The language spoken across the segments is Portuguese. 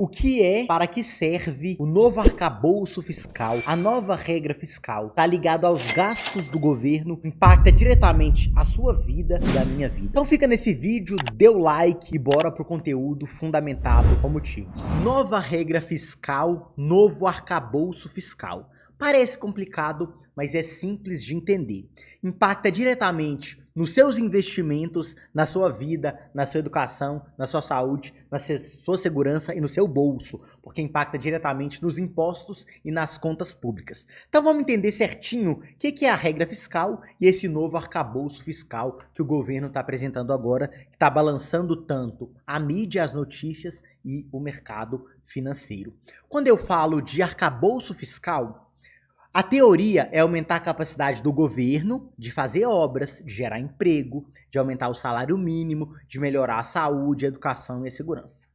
O que é, para que serve o novo arcabouço fiscal, a nova regra fiscal? Está ligado aos gastos do governo, impacta diretamente a sua vida e a minha vida. Então fica nesse vídeo, dê o like e bora pro conteúdo fundamentado com motivos. Nova regra fiscal, novo arcabouço fiscal. Parece complicado, mas é simples de entender. Impacta diretamente nos seus investimentos, na sua vida, na sua educação, na sua saúde, na sua segurança e no seu bolso, porque impacta diretamente nos impostos e nas contas públicas. Então vamos entender certinho o que é a regra fiscal e esse novo arcabouço fiscal que o governo está apresentando agora, que está balançando tanto a mídia, as notícias e o mercado financeiro. Quando eu falo de arcabouço fiscal, a teoria é aumentar a capacidade do governo de fazer obras, de gerar emprego, de aumentar o salário mínimo, de melhorar a saúde, a educação e a segurança.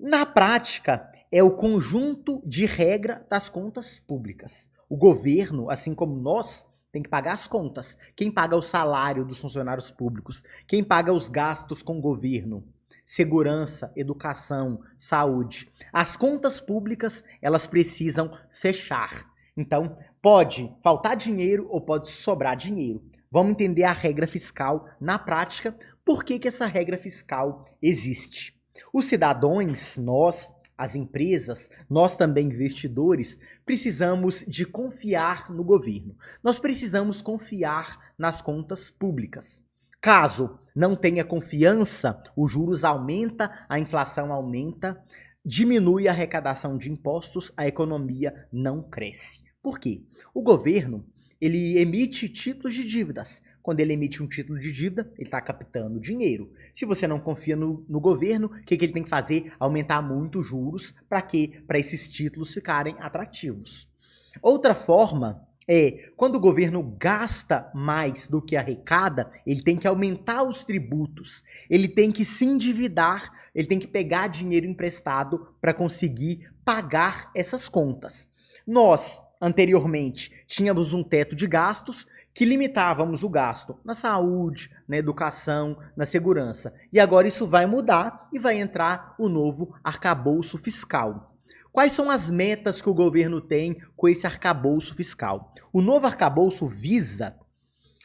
Na prática, é o conjunto de regra das contas públicas. O governo, assim como nós, tem que pagar as contas. Quem paga o salário dos funcionários públicos? Quem paga os gastos com o governo? Segurança, educação, saúde. As contas públicas, elas precisam fechar. Então, pode faltar dinheiro ou pode sobrar dinheiro. Vamos entender a regra fiscal na prática, por que essa regra fiscal existe. Os cidadãos, nós, as empresas, nós também investidores, precisamos de confiar no governo. Nós precisamos confiar nas contas públicas. Caso não tenha confiança, os juros aumentam, a inflação aumenta, diminui a arrecadação de impostos, a economia não cresce. Por quê? O governo, ele emite títulos de dívidas. Quando ele emite um título de dívida, ele está captando dinheiro. Se você não confia no governo, o que ele tem que fazer? Aumentar muito os juros. Para quê? Para esses títulos ficarem atrativos. Outra forma é, quando o governo gasta mais do que arrecada, ele tem que aumentar os tributos, ele tem que se endividar, ele tem que pegar dinheiro emprestado para conseguir pagar essas contas. Nós, anteriormente, tínhamos um teto de gastos que limitávamos o gasto na saúde, na educação, na segurança. E agora isso vai mudar e vai entrar o novo arcabouço fiscal. Quais são as metas que o governo tem com esse arcabouço fiscal? O novo arcabouço visa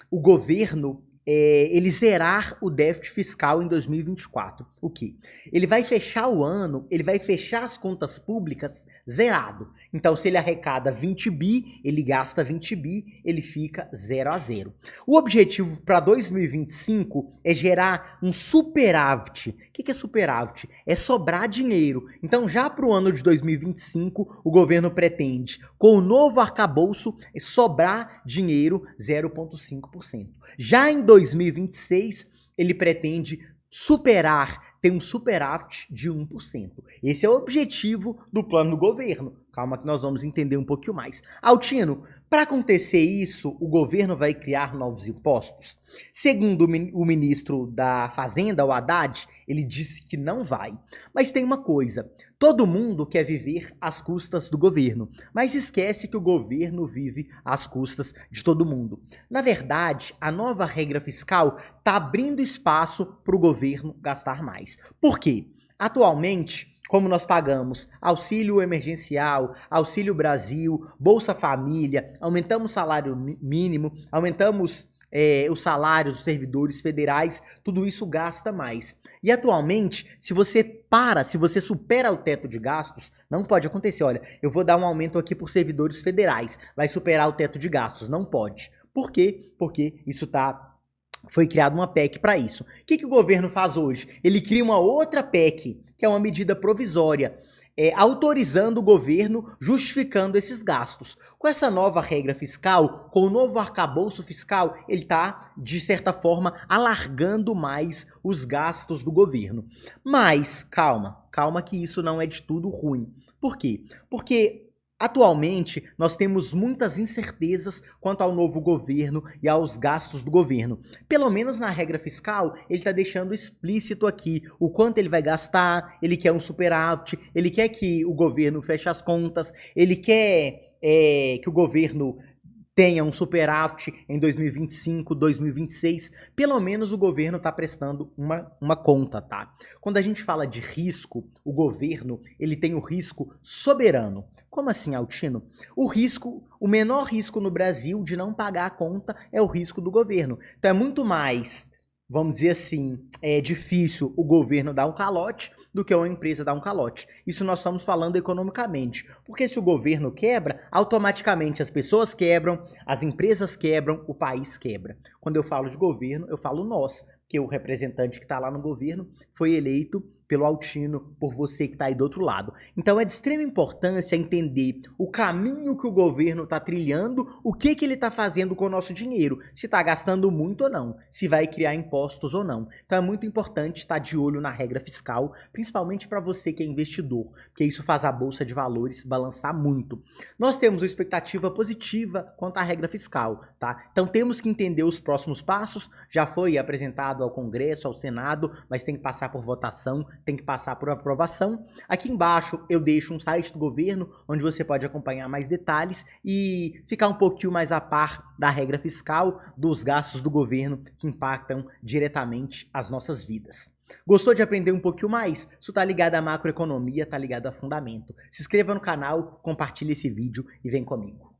o governo ele zerar o déficit fiscal em 2024. O quê? Ele vai fechar o ano, ele vai fechar as contas públicas zerado. Então, se ele arrecada 20 bi, ele gasta 20 bi, ele fica 0 a 0. O objetivo para 2025 é gerar um superávit. O que é superávit? É sobrar dinheiro. Então, já para o ano de 2025, o governo pretende, com o novo arcabouço, sobrar dinheiro 0,5%. Já em 2026, ele pretende ter um superávit de 1%. Esse é o objetivo do plano do governo. Calma que nós vamos entender um pouquinho mais. Altino, para acontecer isso, o governo vai criar novos impostos? Segundo o ministro da Fazenda, o Haddad, ele disse que não vai. Mas tem uma coisa, todo mundo quer viver às custas do governo, mas esquece que o governo vive às custas de todo mundo. Na verdade, a nova regra fiscal está abrindo espaço para o governo gastar mais. Por quê? Atualmente, como nós pagamos auxílio emergencial, Auxílio Brasil, Bolsa Família, aumentamos o salário mínimo, aumentamos os salários dos servidores federais, tudo isso gasta mais. E atualmente, se você supera o teto de gastos, não pode acontecer, olha, eu vou dar um aumento aqui por servidores federais, vai superar o teto de gastos, não pode. Por quê? Porque foi criada uma PEC para isso. O que o governo faz hoje? Ele cria uma outra PEC, que é uma medida provisória, autorizando o governo, justificando esses gastos. Com essa nova regra fiscal, com o novo arcabouço fiscal, ele está, de certa forma, alargando mais os gastos do governo. Mas, calma que isso não é de tudo ruim. Por quê? Porque atualmente, nós temos muitas incertezas quanto ao novo governo e aos gastos do governo. Pelo menos na regra fiscal, ele está deixando explícito aqui o quanto ele vai gastar, ele quer um superávit, ele quer que o governo feche as contas, ele quer que o governo tenha um superávit em 2025, 2026, pelo menos o governo está prestando uma conta, tá? Quando a gente fala de risco, o governo ele tem o risco soberano. Como assim, Altino? O menor risco no Brasil de não pagar a conta é o risco do governo. Então é muito mais, vamos dizer assim, é difícil o governo dar um calote do que uma empresa dar um calote. Isso nós estamos falando economicamente. Porque se o governo quebra, automaticamente as pessoas quebram, as empresas quebram, o país quebra. Quando eu falo de governo, eu falo nós, que o representante que está lá no governo foi eleito pelo Altino, por você que está aí do outro lado. Então é de extrema importância entender o caminho que o governo está trilhando, o que ele está fazendo com o nosso dinheiro, se está gastando muito ou não, se vai criar impostos ou não. Então é muito importante estar de olho na regra fiscal, principalmente para você que é investidor, porque isso faz a Bolsa de Valores balançar muito. Nós temos uma expectativa positiva quanto à regra fiscal, tá? Então temos que entender os próximos passos, já foi apresentado ao Congresso, ao Senado, mas tem que passar por votação, tem que passar por aprovação. Aqui embaixo eu deixo um site do governo, onde você pode acompanhar mais detalhes e ficar um pouquinho mais a par da regra fiscal, dos gastos do governo que impactam diretamente as nossas vidas. Gostou de aprender um pouquinho mais? Se tá ligado à macroeconomia, tá ligado a fundamento. Se inscreva no canal, compartilhe esse vídeo e vem comigo.